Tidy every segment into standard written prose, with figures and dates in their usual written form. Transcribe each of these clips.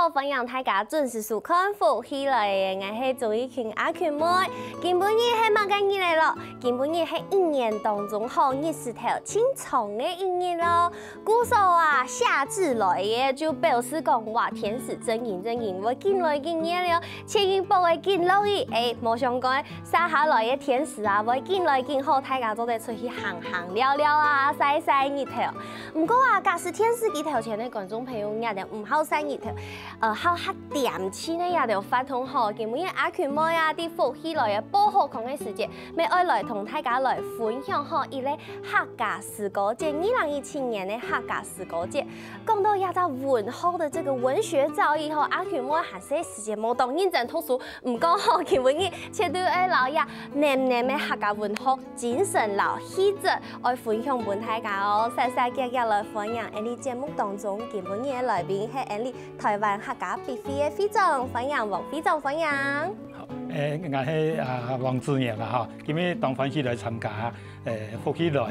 好，歡迎大家準時收看福喜來嘅，我係鍾意群阿群妹。今本日係乜嘅日嚟咯？今本日係一年當中好20頭輕鬆嘅一日咯。古時候啊，夏至來嘅就表示講話天時真熱，會見來見熱了。前一步會見落雨，冇想講曬下來嘅天時啊，會見來見好，大家都得出去行聊啊，曬日頭。唔過啊，假使天時幾頭前嘅觀眾朋友也就唔好曬日頭。好黑點錢咧，也就發通好，今日阿群妹啊啲福喜來嘅保護空嘅時節，咪愛來同大家來分享好一個客家詩歌節，2017年嘅客家詩歌節。講到也在文學的這個文學造詣後，阿群妹還是時節冇當認真讀書，唔講好，今日切對愛老爺年嘅客家文學精神老氣質，愛分享俾大家哦，細格來分享。喺呢節目當中，今日嘅來賓係喺台灣客家必飛嘅飛總，歡迎王飛總，歡迎。好，我係王志陽啊，哈，今日當歡喜來參加福喜來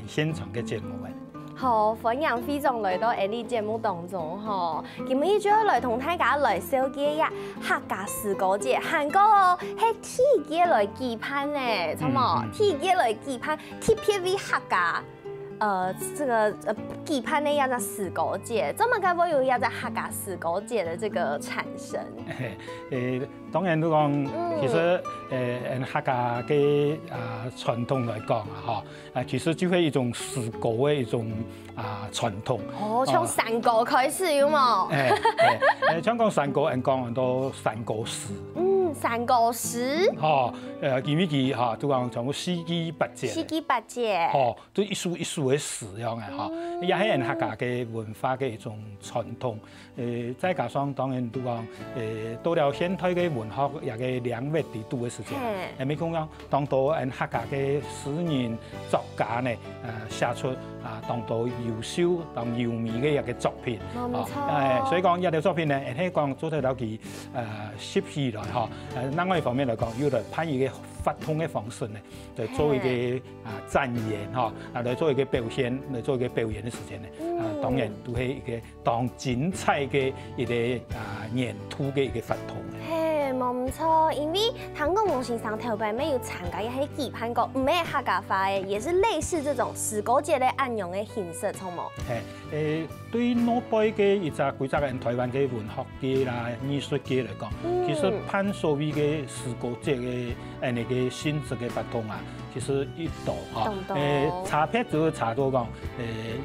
現場嘅節目嘅。好，歡迎飛總來到呢節目當中，吼，今日主要來同大家來紹介一下客家詩歌節，韓國哦係第一來舉辦咧，錯冇？第一來舉辦特別為客家。這個舉辦的一個詩歌節，怎麼解會有一個客家詩歌節的這個產生？當然都講，其實客家嘅傳統來講啊，嚇，其實就係一種詩歌嘅一種傳統。哦，從山歌開始有冇？香港山歌，人講很多山歌詩。山歌詩。哦，記唔記嚇？都講從四季八節。四季八節。哦，都一首一首嘅詩樣嘅嚇，也係人客家嘅文化嘅一種傳統。再加上當然都講，到了現代嘅文學也嘅兩位地度嘅時間，咪講當到人客家嘅詩人作家呢，寫出當到優秀、當優美嘅一個作品。冇錯。所以講一條作品呢，係講做得到佢攝起來嚇。另外一方面嚟講，要嚟拍一個發通嘅方式呢，嚟做一個展演嚇，嚟做一個表現，嚟做一個表演嘅時間呢，當然都係一個當精彩嘅一個演出嘅一個發通。冇錯，因為譚公公先生頭擺沒有參加，也係舉辦過唔係客家話嘅，也是類似這種詩歌節嘅按樣嘅形式，錯冇？對老輩嘅一隻規則嘅台灣嘅文學界啦、藝術界嚟講，其實辦所謂嘅詩歌節嘅那個性質嘅不同啊，其實一度嚇，差別就差到講，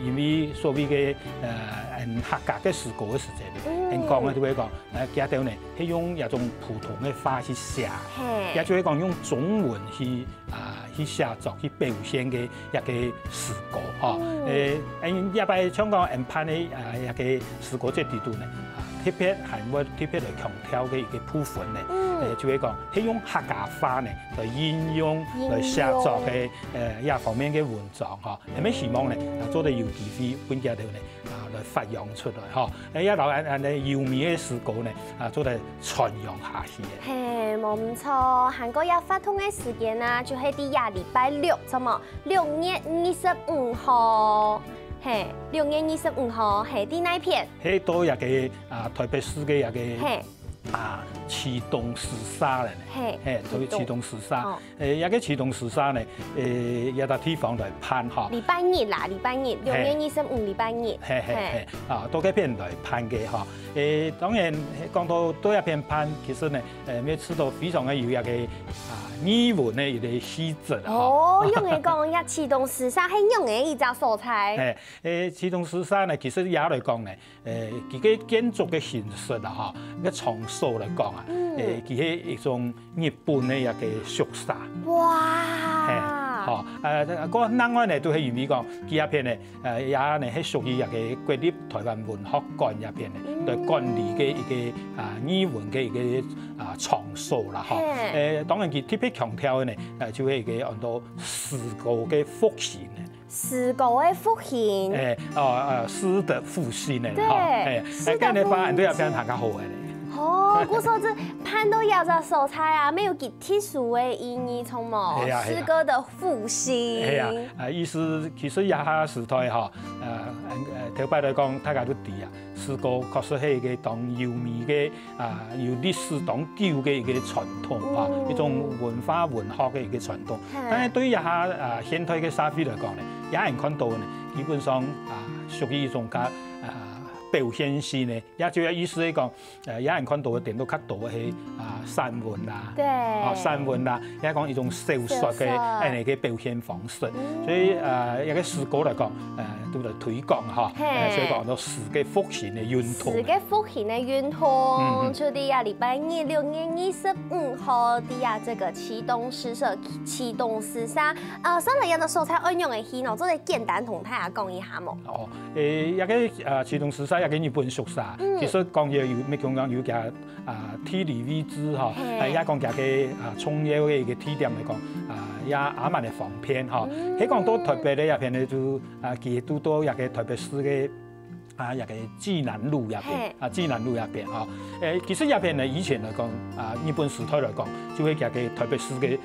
因為所謂嘅客家嘅詩歌嘅時間，人講咧就會講，加條呢係用一種普通嘅話去寫，也就係講用中文去寫作去表現嘅一個詩歌嚇。一般香港人辦嘅一個詩歌節地度呢，特別係我特別嚟強調嘅一個部分呢，就係講係用客家話呢嚟應用嚟寫作嘅一方面嘅文章嚇，係咪希望呢做得有機會本家度呢來發揚出來嚇，一流人優美嘅詩歌呢做得傳揚下去嘅。係冇唔錯，韓國有發通嘅時間啊，就係啲禮拜六，錯冇？6月25號。係6月25號係啲哪片？係到一個台北市嘅一個啟動時沙咧，係啟動時沙。一個啟動時沙咧，一笪地方來辦嚇。禮拜日6月25禮拜日。到嗰邊來辦嘅嚇。當然講到多一邊辦，其實呢每次都非常嘅有一個語文嘅一個氣質。哦，用嚟講一啟動時沙係用嘅一隻素材。啟動時沙呢，其實也嚟講呢，佢嘅建築嘅形式啊，嚇，嘅場所嚟講啊，佢係一種日本嘅一個縮沙。哇！好，嗰另外呢都係預備講，佢一片呢，也呢係屬於一個國立台灣文學館入邊呢，嚟管理嘅一個語文嘅一個場所啦，嚇。當然佢特別強調嘅呢，就係一個按照詩歌嘅復興呢。詩歌嘅復興。詩的復興呢？對，詩的復興。咁你發人都有俾人大家好嘅。哦，古說這潘多亞隻素菜啊，沒有幾特殊嘅意義，從冇詩歌的復興。係啊，意思其實也下時代嗬，頭擺來講，大家都知啊，詩歌確實係一個當優美嘅有歷史當久嘅一個傳統啊，一種文化文學嘅一個傳統。但係對於一下現代嘅社會來講咧，也人看到咧，基本上屬於一種表現性咧，也就意思嚟講，有人看到嘅點都較多係散文啦，散文啦，也講一種小說嘅嘅表現方式。所以一個詩歌嚟講，都嚟推廣嚇，所以講到詩嘅復興嘅源頭。詩嘅復興嘅源頭，就啲啊禮拜二6月25號啲啊，這個啟動詩社啟動詩社，上嚟有個素材運用嘅戲，我做啲簡單同大家講一下冇。哦，一個啟動詩社。一個日本宿舍，其實講嘢有咩講有嘅地理位置嗬，也講嘅重要嘅一個地點嚟講，也啱啱嘅方便嗬。喺講到台北咧入邊咧就其實都多一個台北市嘅一個濟南路入邊，濟南路入邊嗬。其實入邊咧以前嚟講，日本時代嚟講，就係嘅台北市嘅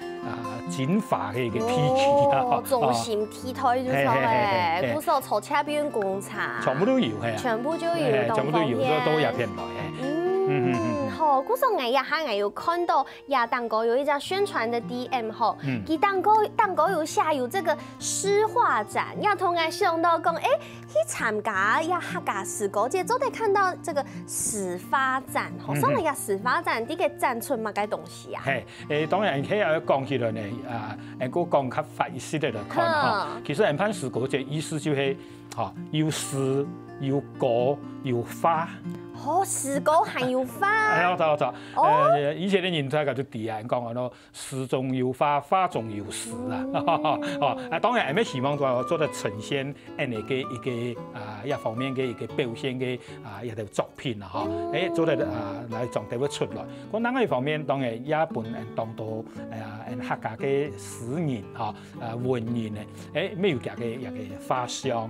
精華嘅一個地區啦。中心地區就係嘅，古時候坐車邊工廠，全部都有係啊，全部都有，全部都有，都入邊來嘅。好，古時候我有看到亞當哥有一家宣傳的 DM 吼，佢當哥有下有這個詩畫展，也同我想到講，去參加呀客家詩歌節，都得看到這個詩畫展，吼，所以呀詩畫展啲嘅展出乜嘅東西啊？係，當然佢又講起來呢，個講較法意思嚟看嚇，其實人攀詩歌節意思就係嚇有詩有歌有花。哦，詩歌還有花。係啊，以前啲人大家都知啊，講話咯，詩中有花，花中有詩啊。當然係咩希望做得呈現呢個一個一方面嘅一個表現嘅一條作品啊，嚇，做得嚟狀態會出來。咁另外一方面，當然也本當到客家嘅詩人嚇，文人咧，咩有嘅一個花香。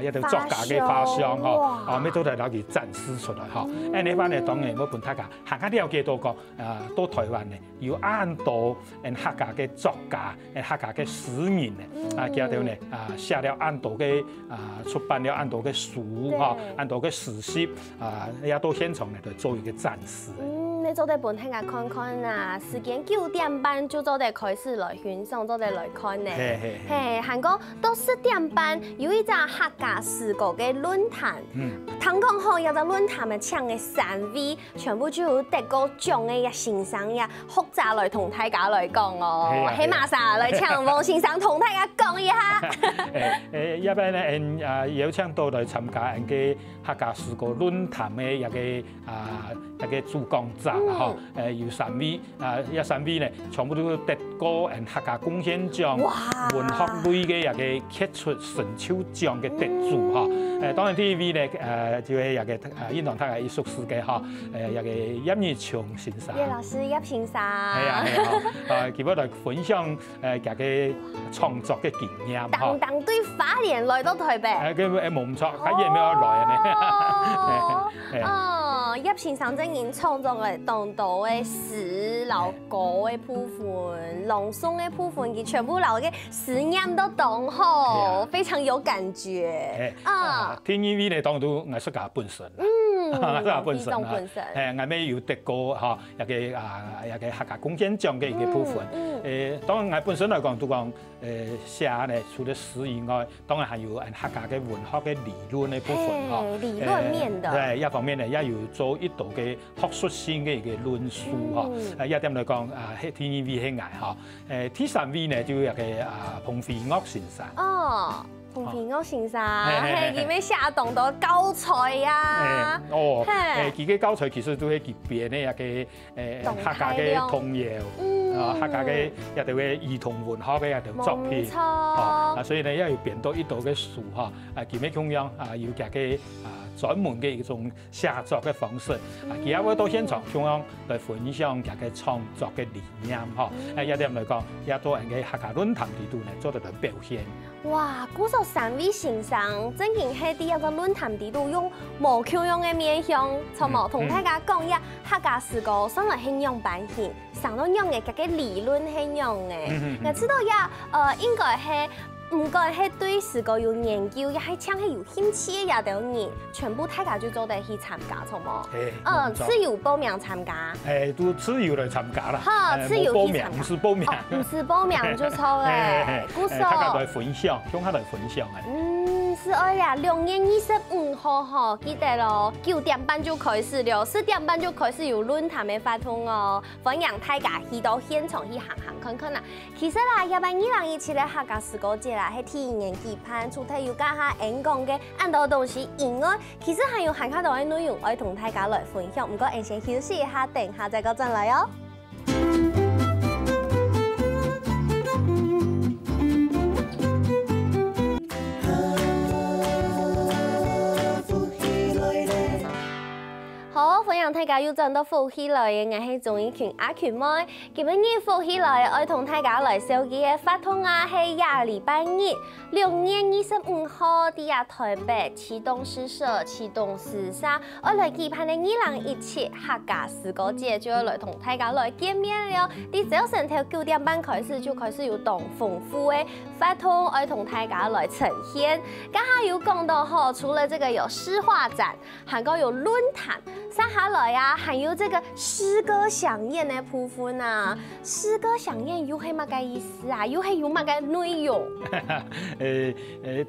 一條作家嘅花香嗬，咩都係攞佢展示出來嗬。呢班咧當然冇本大家行下都有幾多個到台灣咧，要按到客家嘅作家、客家嘅詩人咧，叫到咧寫了按到嘅出版了按到嘅書嗬，按到嘅詩集也到現場嚟度做一個展示。你做得本聽下看看啊，時間9點半就做得開始來欣賞，做得來看呢。韓國到10點半有一隻客家詩歌嘅論壇，聽講好有隻論壇咪搶嘅3位，全部就有得過獎嘅一先生呀，學者來同大家來講哦。喺馬上來搶王先生同大家講一下。一般咧有請到來參加嘅客家詩歌論壇嘅一個主講者。有3位，有3位咧，全部都得過客家貢獻獎、文學類嘅一個傑出成就獎嘅得主嚇。當然第1位咧，就係一個演堂大家藝術師嘅嚇，一個葉日松先生。葉老師葉先生。係啊，佢要來分享佢嘅創作嘅經驗嚇。當對花蓮來到台北。佢冇唔錯，佢亦沒有來啊葉先生正然創作嘅當到嘅詩、老歌嘅部分、朗誦嘅部分，佢全部留嘅詩音都當好，非常有感覺。第2位咧當到藝術家本身，藝術家本身啊，係咩要得過嚇一個客家貢獻獎嘅一個部分。當然我本身嚟講都講寫咧，除咗詩以外，當然係有客家嘅文學嘅理論嘅部分嚇。理論面的。係一方面咧，也要做一道嘅學術性嘅一個論述嚇。一點嚟講，第2位係藝嚇。第3位咧就有一個彭飛岳先生。彭飛岳先生係佢咩寫當到教材啊？佢嘅教材其實都係佢編嘅一個客家嘅童謠。客家嘅一條嘅兒童文學嘅一條作品，所以咧，因為變到一道嘅書嚇，佢咩咁樣要夾嘅專門嘅一種寫作嘅方式，佢也會到現場咁樣來分享佢嘅創作嘅理念嚇。一點嚟講，也到人嘅客家論壇地度咧做得嚟表現。哇，古說3位先生正經喺第一個論壇底度用無腔樣嘅面向，從無同大家講一客家詩歌上來形容版型，上到用嘅嗰個理論形容嘅，我知道應該係。唔管係對詩歌有研究，亦係唱係有興趣嘅也都人，全部大家就做得去參加，錯冇？自由報名參加。都自由嚟參加啦。好，自由去參加。唔是報名。唔是報名就錯咧。古時候。大家來分享，向下來分享嘅。是愛呀，2月25號吼，記得咯，9點半就開始了，4點半就開始有論壇嘅發通哦，歡迎大家去到現場去行看看啦。其實啦，2017嘅客家詩歌節啦，係天然舉辦，除咗要加下演講嘅很多東西以外，其實還有很多嘅內容，我要同大家來分享。唔過，先休息一下，等下再嗰陣來哦。好，歡迎大家又轉到福喜來嘅，我係鍾意群阿群妹。今日福喜來，我同大家來收記嘅發通啊，係禮拜日6月25號，喺台北啟動詩社、啟動詩社，我來舉辦嘅2017客家詩歌節，就要來同大家來見面了。喺早上頭9點半開始就開始有動豐富嘅發通，我同大家來呈現。剛下有講到吼，除了這個有詩畫展，還有論壇。上下來啊，還有這個詩歌饗宴的部分啊。詩歌饗宴又係乜嘅意思啊？又係有乜嘅內容？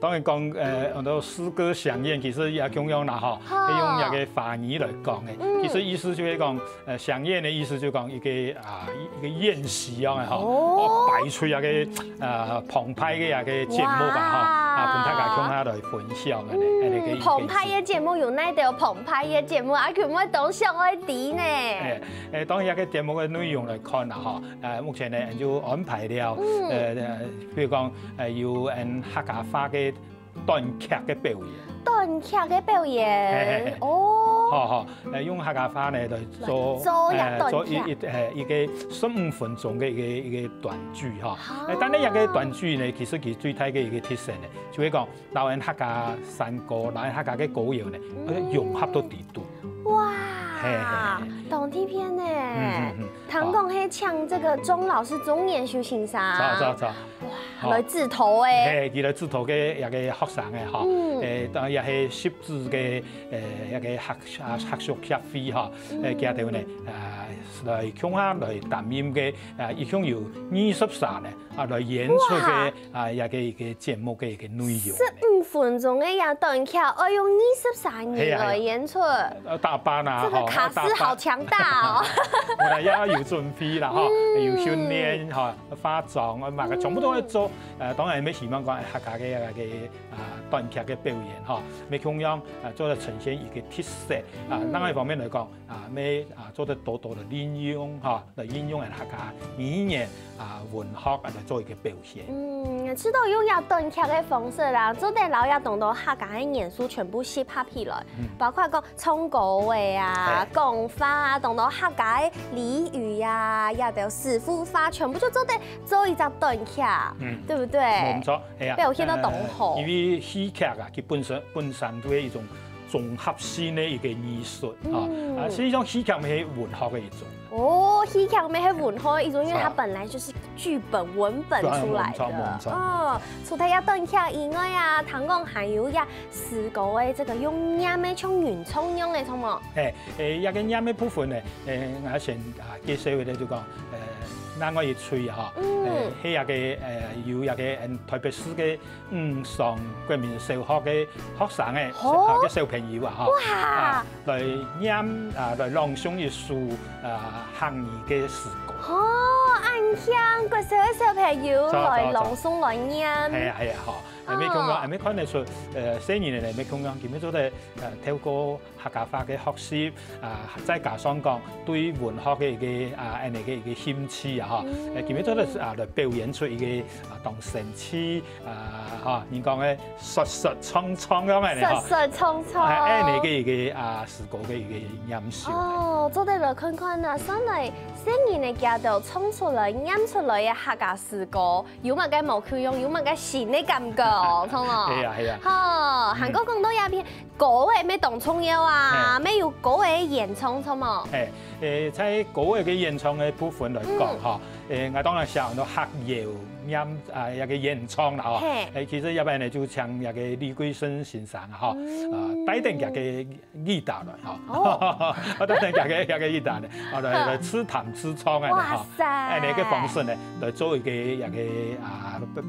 當然講好多詩歌饗宴，其實也咁樣啦嗬，係用一個華語來講嘅。其實意思就係講饗宴嘅意思就講一個宴席樣嘅嗬，我擺出一個澎湃嘅一個節目吧嗬，同大家向下來分享嘅。澎湃嘅節目有哪條澎湃嘅節目啊？佢們都想愛啲呢？當然一個節目嘅內容來看啦嗬，目前呢就安排了譬如講要客家話嘅短劇嘅表演。短劇嘅表演，哦，用客家話嚟做一個15分鐘嘅一個短劇嚇。但係一個短劇呢，其實佢最大嘅一個特色呢，就係講老人客家山歌、老人客家嘅歌謠呢，融合到地度。哇！當天片呢，唐講係唱這個鐘老師鐘延秀先生。哇！來自頭誒。佢來自頭嘅一個學生嘅嚇，當然也係習字嘅一個學術協會嚇，佢哋呢來向下來擔任嘅一共有20場呢，來演出嘅一個節目嘅一個內容。15分鐘嘅一短劇，我用20場人來演出。大班啊！這個卡司好強大哦！我哋也要準備啦，嗬，要訓練嚇，化妝啊，嘛，全部都要做。當然，咩希望講客家嘅一個短劇嘅表演，嗬，咩咁樣做得呈現一個特色。另一方面嚟講，咩做得多多嘅應用，嚇，嚟應用人客家語言文學嚟做一個表現。知道用有短劇嘅方式啦，做得老一棟到客家嘅元素全部攝合起來，包括講唱歌嘅啊、講法啊，棟到客家嘅俚語啊，也有師傅話，全部都做得做一隻短劇，對不對？冇錯，係啊，表現得當好。因為戲劇啊，佢本身都係一種綜合性嘅一個藝術啊，所以講戲劇咪係文學嘅一種。哦，戲劇咪係文學一種，因為它本來就是劇本文本出來的。哦，除咗一短劇以外啊，唐講還有一詩歌嘅這個用音咩唱原創用嘅，錯冇？一個音嘅部分咧，我先介紹佢哋就講嗱，我要吹嚇，係一個有一個台北市嘅上國民小學嘅學生嘅小朋友啊嚇，來念來朗誦一首客語嘅詩歌。哦，啱聽，個小朋友來朗誦來念。係啊嚇。係咩講講？係咩看得出4年嚟咩講講？佢咩做得透過客家話嘅學習再加上講對文學嘅一個人哋嘅一個興趣啊嚇，佢咩做得來表演出一個當神氣嚇，你講嘅實實創創咁嘅咧實實創創。係人哋嘅一個詩歌嘅一個音色。哦，做得來看看啊，上嚟4年嚟教導唱出來、念出來來嘅客家詩歌，有乜嘅冇佢用，有乜嘅新嘅感覺，同冇？係啊係啊。嚇，韓國講到一篇歌嘅咩當重要啊，咩要歌嘅演唱，同冇？在歌嘅演唱嘅部分來講，嚇，我當然寫好多客謠一個演唱啦，嗬。其實一般呢就請一個李桂生先生啊，嗬，帶定一個吉他來，嗬，我帶定一個吉他呢，我來自彈自唱嘅，哇塞！呢個方式呢來做一個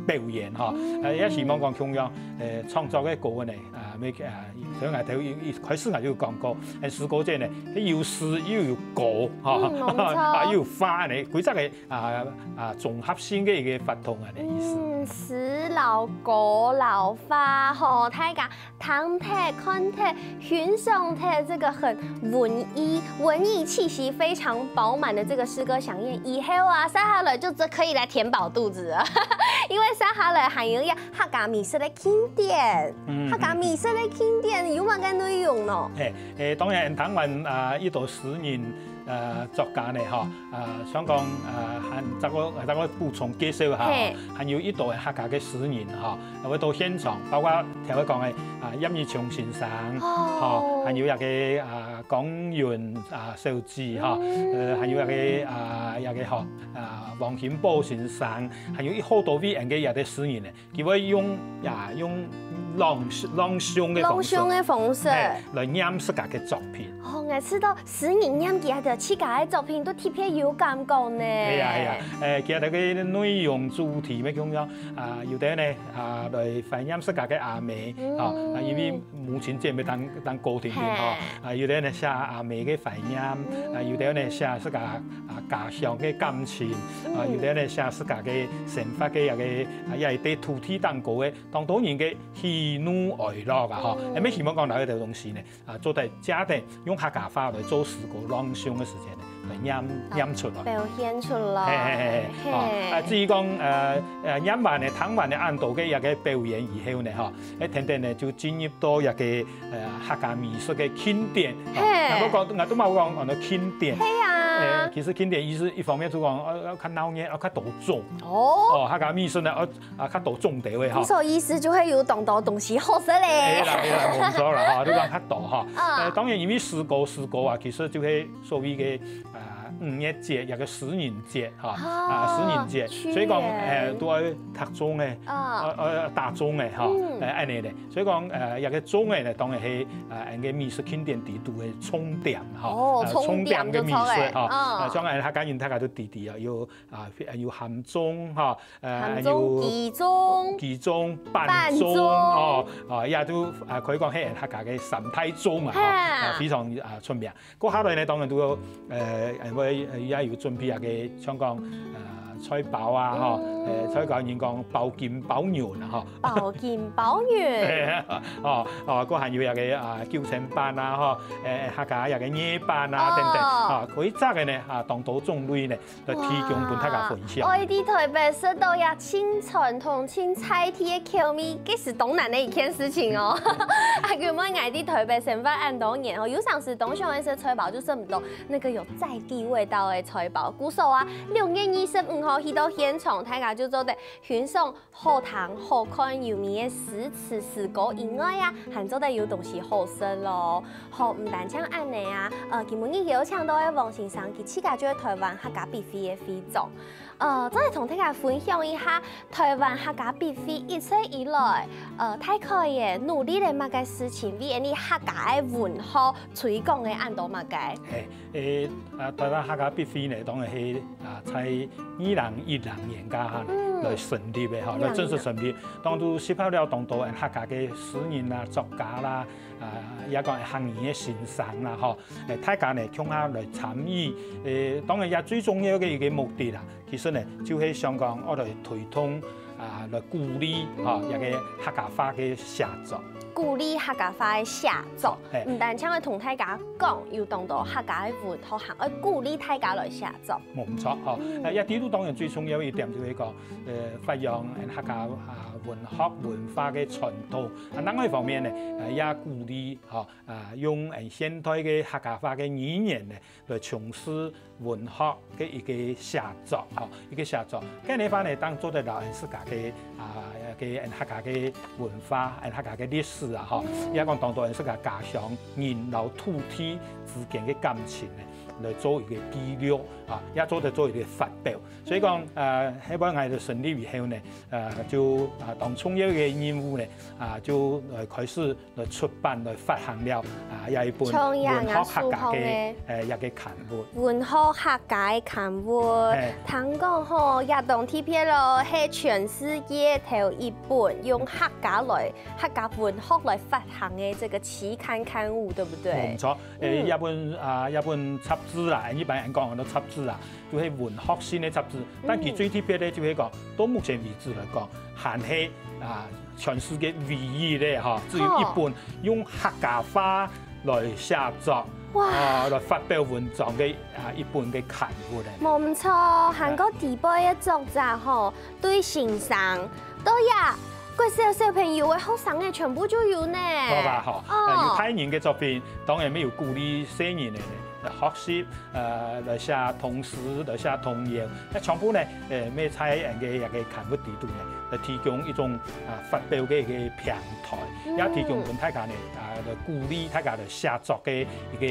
表演，嗬。也希望講同樣創作嘅歌呢，所以我睇一開始我就講過，詩歌者呢，要詩又要歌，嚇，要花呢，佢真係綜合性嘅一個法通啊嘅意思。詩老歌老花，嗬，大家聽睇看睇欣賞睇這個很文藝氣息非常飽滿的這個詩歌饗宴，以後啊，接下來就可以來填飽肚子啊，因為接下來還有客家美食的經典，客家美食的經典有乜嘅內容咯？當然台灣呢度詩人作家呢，嗬，想講再個補充介紹下，還有呢度客家嘅詩人，嗬，會到現場，包括聽佢講嘅任義祥先生，嗬，還有一個江源小子，嗬，還有一個黃顯波先生，還有好多位人嘅一啲詩人呢，佢會用朗誦嘅方式來演自家嘅作品。哦，我知道詩人演佢嘅自家嘅作品都特別有感覺呢。係啊，其實佢內容主題咩咁樣有啲呢來懷念自家嘅阿妹，因為母親節咪當歌庭嘅，有啲呢寫阿妹嘅懷念，有啲呢寫自家家鄉嘅感情，有啲呢寫自家嘅生活嘅一個對土地當歌嘅，當當然嘅喜怒哀樂啊，嗬，咩希望講哪一條東西呢？做在家庭用客家話來做詩歌朗誦嘅時間呢，來演出來，表現出來。至於講演完呢、聽完呢按道嘅一個表演以後呢，嗬，聽聽呢就進入到一個客家美術嘅經典。我都冇講到經典。其實經典意思一方面就講較鬧熱，較多種。客家美術呢，較多種地位。咁意思就係有當多東西好食咧。係啦，冇錯啦，嚇，都講較多嚇。當然因為詩歌啊，其實就係所謂嘅5月節，一個詩人節嚇，詩人節，所以講都係特種嘅，大眾嘅嚇，安尼咧。所以講一個種嘅咧，當然係人嘅美術經典地度嘅重點嚇，重點嘅美術嚇，將客家人大家都地啊，要含中嚇，要期中、半中也都可以講係客家嘅神態中啊，非常出名。嗰下來咧，當然都有也要準備下嘅，像講菜包啊，嗬，菜講人講包劍包肉啊，嗬，包劍包肉，嗰下要有嘅叫聲班啊，嗬，客家有嘅夜班啊等等，佢揸嘅呢當到種類呢，來提供俾大家分享。我哋台北食到也清傳統清菜啲嘅口味，這是東南的一件事情哦。佢們愛啲台北生活按多年哦，有想是東上一些菜包就食唔到那個有在地味道嘅菜包。鼓手啊，6月25號去到現場，大家就做得欣賞好聽好看有名嘅詩詞詩歌以外啊，還做得有東西好食咯。好，唔單止按呢啊，今日有請到嘅王先生，佢自家就係台灣客家必飛嘅飛總。再嚟同大家分享一下台灣客家必飛一直以來，大概嘅努力嘅乜嘅事情，為你客家嘅文化推廣嘅按到乜嘅？台灣客家必飛呢，當然係在2010年間來成立嘅嚇，來正式成立。當都涉及了當多人客家嘅詩人啦、作家啦，也講係行業嘅先生啦，嗬，大家呢共下來參與。當然也最重要嘅一個目的啦，其實呢就係想講我哋推動來鼓勵一個客家話嘅寫作。鼓勵客家話嘅寫作，唔但請我同大家講，要當到客家嘅文學，行去鼓勵大家來寫作。冇錯，一啲都當然最重要一點就係講，發揚客家文學文化嘅傳統。另外一方面咧，也鼓勵用現代嘅客家話嘅語言咧來從事文學嘅一個寫作，一個寫作。咁你翻嚟當做得到自家嘅客家嘅文化、客家嘅歷史啊，也講當到自家家鄉人老土地之間嘅感情咧，來做一個記錄也做得做一個發表。所以講希望我哋成立以後呢，就當重要嘅任務呢，就開始來出版來發行了有一本文學客家嘅一個刊物。文學客家嘅刊物，聽講吼，也當 TPL 咯，係全世界頭一本用客家文學來發行嘅這個期刊刊物，對不對？冇錯，一本雜誌啦，一般人講好多雜誌啦，就係文學性嘅雜誌。但佢最特別咧，就係講到目前為止嚟講，還係全世界唯一咧只有一本用客家話來寫作。來發表文章嘅一本嘅刊物咧，冇唔錯，韓國地波嘅作者吼，對先生都呀，個小朋友嘅學生嘅全部都有呢。好吧，有太人嘅作品，當然沒有鼓勵細人嚟學習，來寫童詩，來寫童謠，全部呢咩喺人嘅一個刊物地度呢，來提供一種發表嘅一個平台，也提供俾大家呢來鼓勵大家來寫作嘅一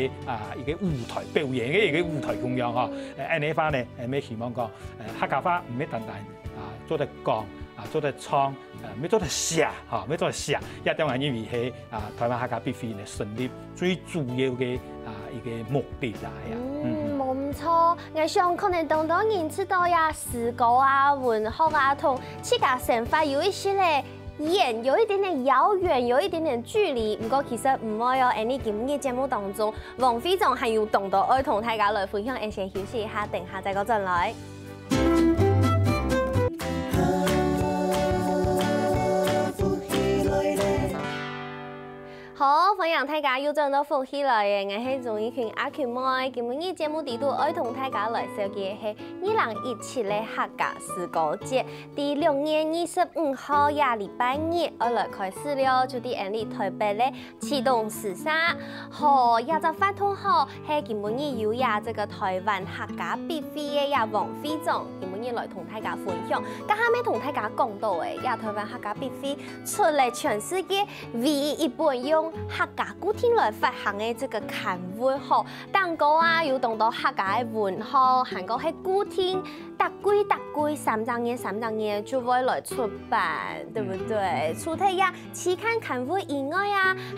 個舞台表演嘅一個舞台咁樣嗬。安尼話呢，咩希望講客家話唔係單單做得講。做得唱，咩做得寫，咩做得寫，一定係因為係台灣客家必須嚟成立最主要嘅一個目的啦。冇唔錯，我想可能當多人知道呀，詩歌文學同自家生活有一些咧有一點點遙遠，有一點點距離。不過其實唔會有，喺今日節目當中，王飛總係要當到愛同大家來分享，先休息一下，等下再嗰陣來。好，歡迎大家又轉到福喜來嘅，我係綜藝群阿權妹。今日節目地度愛同大家來紹介係2017嘅客家詩歌節，第6月25號也禮拜日，我來開始了，就喺呢台北咧啟動時沙。好，也就發通好，係今日有呀這個台灣客家必飛嘅呀王飛總，今日來同大家分享。咁下面同大家講到嘅，呀台灣客家必飛出嚟全世界唯一一本用客家古典來發行嘅這個刊物，嗬，但個要當到客家嘅文學，韓國係古典，特規3張頁就會來出版，對不對？除咗呀期刊刊物以外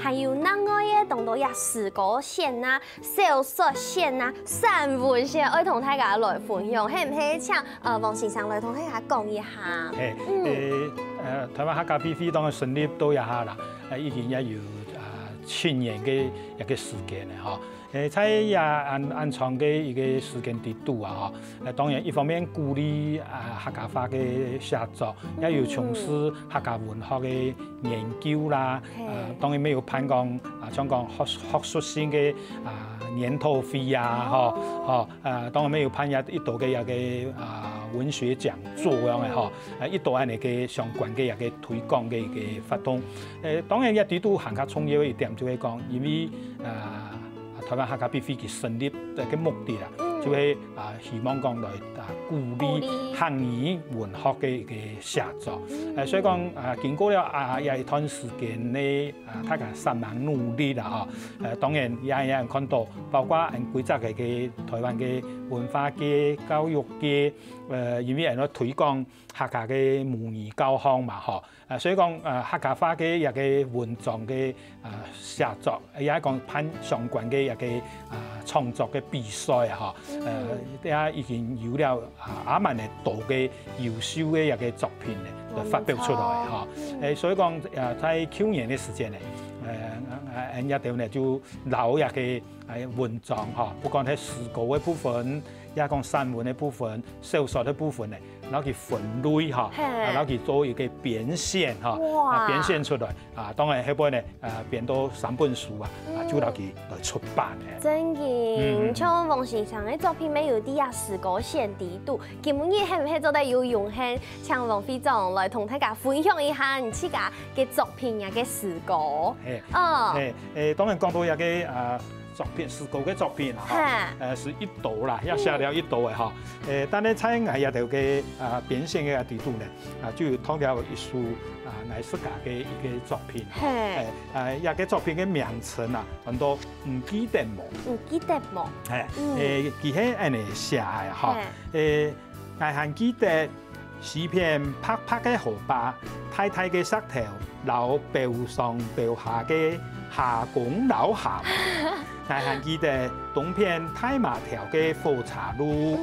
還有另外嘅當到呀詩歌線小說線散文線，愛同大家來分享，係唔係？請王先生來同大家講一下。台灣客家必飛當然成立到一下啦，已經也有7年嘅一個時間咧，喺也安藏嘅一個時間地度當然一方面鼓勵客家話嘅寫作，也要從事客家文學嘅研究啦。當然沒有盼講像講學術性嘅研討會當然沒有盼一度嘅一個文學講座樣嘅一度係你嘅相關嘅一個推廣嘅一個發動。當然一啲都行較重要一點就係講，因為台灣客家必飛佢成立嘅目的啦，就係希望講來鼓勵客語文學嘅一個寫作。所以講經過了一段時間咧，大家三忙努力啦當然也有人看到，包括規則嘅台灣嘅文化嘅教育嘅因為人咧推廣客家嘅母語教學嘛所以講客家話嘅一個文章嘅寫作，也係講攀相關嘅一個創作嘅比賽也已經有了阿蠻多嘅優秀嘅一個作品咧，發表出來所以講在去年嘅時間咧，一條咧就留一個文章不管係詩歌嘅部分，也講散文嘅部分、小說嘅部分咧，攞佢分類嚇，攞佢做一個變現嚇，變現出來啊！當然，迄本咧變到3本書啊，就攞佢來出版嘅。真嘅，像王先生嘅作品，咩有啲啊詩歌獻地圖，今日係唔係做得有用？係請王會長來同大家分享一下你自家嘅作品呀嘅詩歌。當然講到一個作品詩歌嘅作品啊，是一度啦，也寫了一度嘅嚇。但係在藝術嘅變現嘅地圖咧，就有通了一首藝術家嘅一個作品。一個作品嘅名稱啊，很多唔記得冇。唔記得冇。佢係安尼寫嘅嚇。我還記得是片拍拍嘅荷包，太太嘅石頭，老標上標下嘅下拱樓下。我還記得東片太麻條嘅火柴路，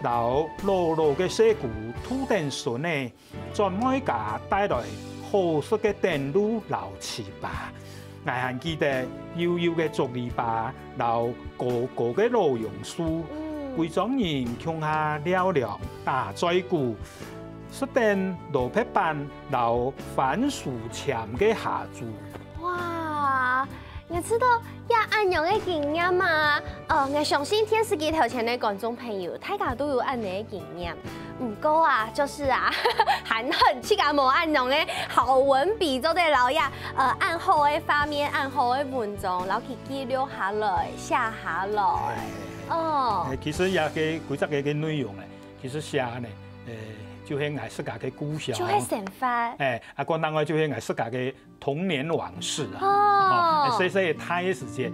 老老老嘅石鼓土定筍呢，專門家帶來好色嘅電路老糍粑。我還記得悠悠嘅竹籬笆，老高高嘅老榕樹，貴莊人鄉下了了大嘴鼓，說定羅匹班老番薯簽嘅下注。哇！你知道也按樣嘅經驗嘛？我相信電視機頭前嘅觀眾朋友，大家都有按樣嘅經驗。唔過啊，就是啊，還很似個冇按樣嘅好文筆做得老呀。按好嘅畫面，按好嘅文章，然後去記錄下來、寫下來。其實也嘅規則嘅內容咧，其實寫呢，就係藝術家嘅故鄉，就係神法。講另外就係藝術家嘅童年往事啊，細細嘅睇嘅時節，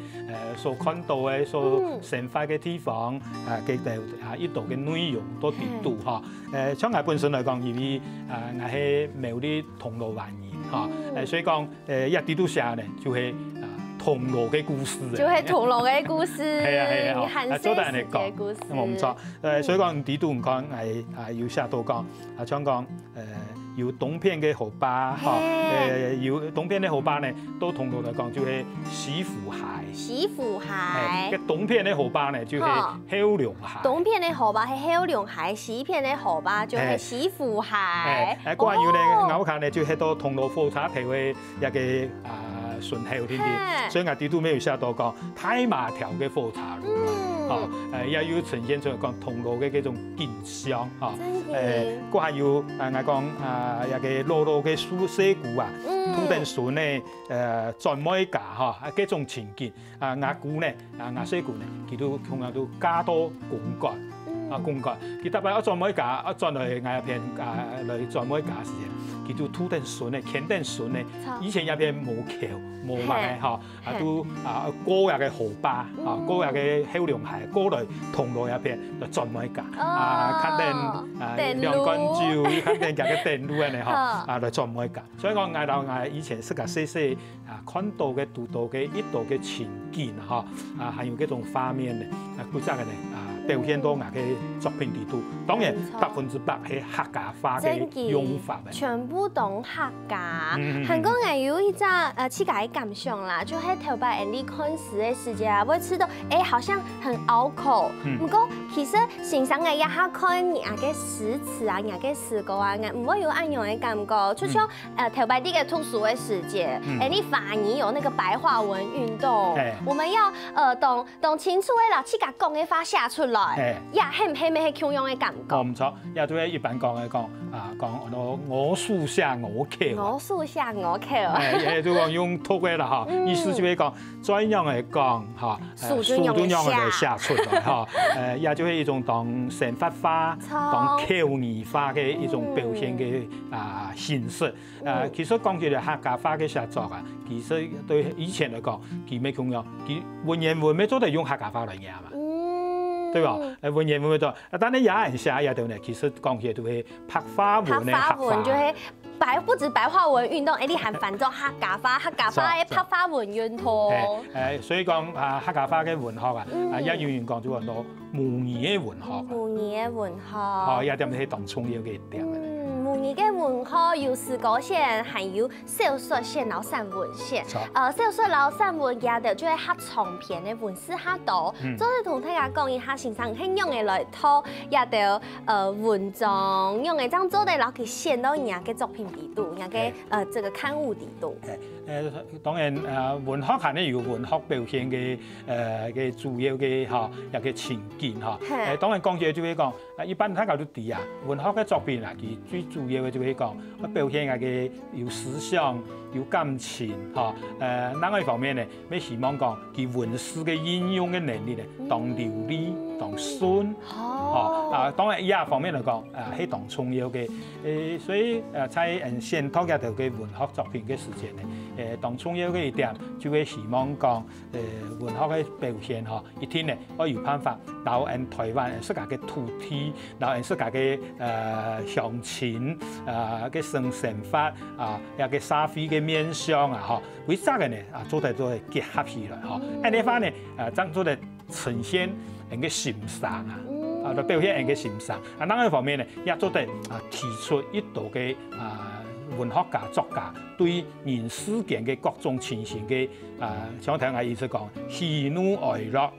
所看到嘅、所生活嘅地方，嘅一度嘅內容都地圖嚇。像我本身嚟講，因為我係冇啲銅鑼灣人嚇，所以講一地圖寫呢，就係銅鑼嘅故事。就係銅鑼嘅故事。係啊，做得人哋講，我唔錯。所以講地圖唔講係要寫到講，像講有東片嘅荷包嚇，有東片嘅荷包呢，到銅鑼嚟講就係西湖蟹。西湖蟹。嘅東片嘅荷包呢，就係後龍蟹。東片嘅荷包係後龍蟹，西片嘅荷包就係西湖蟹。關於咧，我看呢就係到銅鑼火車頭嘅一個順後添啲，所以我地圖沒有寫到講太麻條嘅火柴路，也要呈現出嚟講銅鑼嘅嗰種景象，嗰下要我講一個老老嘅樹石鼓啊，土定筍呢，專門架嚇，嗰種情景，牙鼓呢，牙石鼓呢，佢都通常都加多公幹，公幹，佢特別一專門架，一專嚟牙片嚟專門架時嘅，佢都土定筍呢，乾定筍呢，以前一片冇橋。冇乜嘅嚇，都高日嘅荷包，高日嘅後龍蟹，高嚟銅鑼入邊就專門架，肯定兩根柱，肯定夾嘅電路嘅嚇，嚟專門架。所以講我以前識個細細看到嘅、讀到嘅一度嘅情景嚇，還有嗰種畫面咧，佢真係咧表現到我嘅作品地圖。當然100%係客家話嘅用法嘅，全部都客家。韓國人有一隻自家感想啦，就係頭擺人哋看詩嘅時節啊，會知道好像很拗口。不過其實欣賞嘅一下看人嘅詩詞啊，人嘅詩歌啊，唔會有按樣嘅感覺。就像頭擺啲嘅讀書嘅時節，人哋反而有那個白話文運動，我們要當清楚嘅啦，自家講嘅話寫出來，也係唔係咩係咁樣嘅感覺？唔錯，也都係一般講嘅講我書寫我口，我書寫我口，就講用土嘅啦嚇，意思就係講怎樣嚟講嚇，書都樣嚟寫出來嚇，也就係一種當生活化、當口語化嘅一種表現嘅形式。其實講起嚟客家話嘅寫作啊，其實對以前嚟講，佢咩咁樣，佢文言文咩都係用客家話嚟寫嘛。對吧？文言文都，但係有人寫也對咧。其實講起來都係白話文咧，白話文就係不止白話文運動，啲係泛作客家話嘅白話文運動。所以講客家話嘅文學啊，一語言講就話到母語嘅文學。母語嘅文學。也點係當重要嘅一點。母母語嘅文學有詩歌線，還有小說線，然後散文線。小說然後散文嘅就係較長篇嘅文字較多。再同大家講一下，先生係用嘅來套，也就文章用嘅這樣做的，然後佢寫到人家嘅作品地度，人家嘅這個刊物地度。當然文學係呢有文學表現嘅主要嘅一個情景當然講嘢就會講，一般大家都知啊，文學嘅作品啊，佢最主要嘅就會講，表現嘅有思想、有感情另外一方面呢，咩希望講佢文字嘅應用嘅能力咧，當流利、當順當然呢方面嚟講，係當重要嘅。所以在選讀一條嘅文學作品嘅時間咧，當重要嘅一點就會希望講，文學嘅表現一天咧，我有辦法留喺台灣自家嘅土地，留喺自家嘅鄉親嘅生活一個社會嘅面向為啥嘅呢？做得結合起來咁呢番呢，做得呈現人嘅心聲表現人嘅心聲。另一方面呢，也做得提出一道嘅文學家、作家對人世間嘅各種情形嘅想聽下意思講喜怒哀樂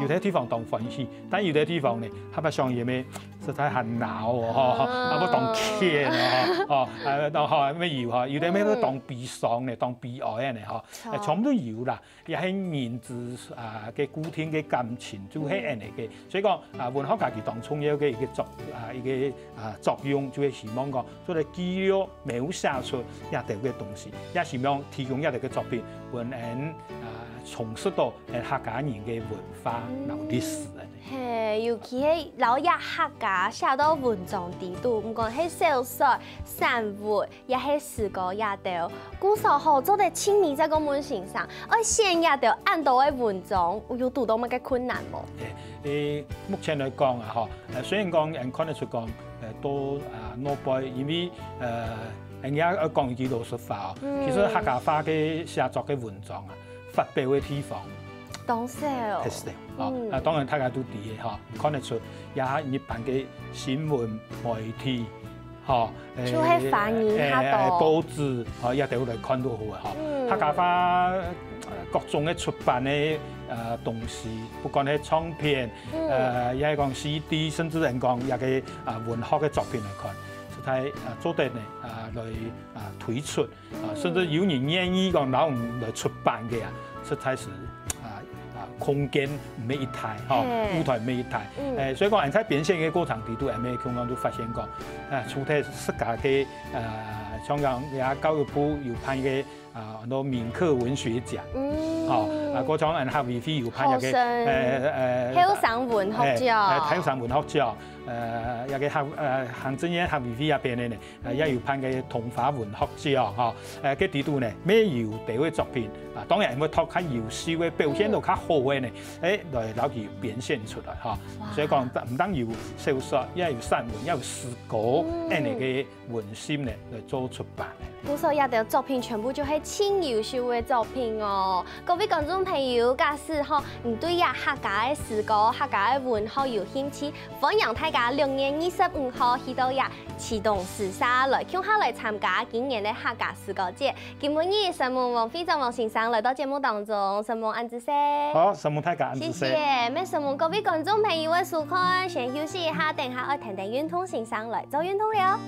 有啲地方當歡喜，但有啲地方呢，係咪上嘢咩？實在係鬧不當劇當咩搖有啲咩都當悲傷咧，當悲哀咧全部都有啦。也係人之嘅固定嘅感情，就係人嚟嘅。所以講文學家佢當重要嘅一個作用，就係希望講做嚟記錄描寫出一條嘅東西，也希望提供一條嘅作品，讓人重拾到客家人嘅文化同歷史。係，尤其係老一客家寫到文章地度，唔講係小說、散文，也係詩歌也到。古時候做得親密在個門線上，而現也到按到嘅文章，有遇到乜嘅困難冇？目前嚟講雖然講人看得出講都攞杯，因為人家講幾老實話其實客家話嘅寫作嘅文章發表嘅地方。當時當然大家都知嘅看得出也一般嘅新聞媒體就係反映下到報紙一定會嚟看到好嘅客家話各種嘅出版嘅東西，不管係唱片也係講 CD， 甚至人講一個文學嘅作品嚟看，實在做得呢來推出甚至有人願意講攞嚟出版嘅實在是。空間唔係一台，舞台唔係一台，所以講人在變現嘅過程地度，咩香港都發現過，除咗自家嘅香港也教育部有派嘅很多名客文學獎，嗰種人客委會有派一個香港文學獎，香港文學獎，一個行政院客委會入邊咧，也有派嘅童話文學獎，嘅地度呢，咩有地嘅作品，當然會透過優秀嘅表現到較好嘅呢，來攞佢表現出來所以講唔單有小說，也有散文，也有詩歌，咁嚟嘅文獻呢來做出版。古時也條作品全部就係超優秀嘅作品哦！各位觀眾朋友，假使唔對客家嘅詩歌、客家嘅文學有興趣，歡迎大家6月25號去到啟動時沙來，共下來參加今年嘅客家詩歌節。今日新聞王非常王先生來到節目當中，新聞安子謝。好，新聞大家安子謝。謝謝，咩新聞各位觀眾朋友嘅收看，先休息一下，等下我聽聽運通先生來做運通了。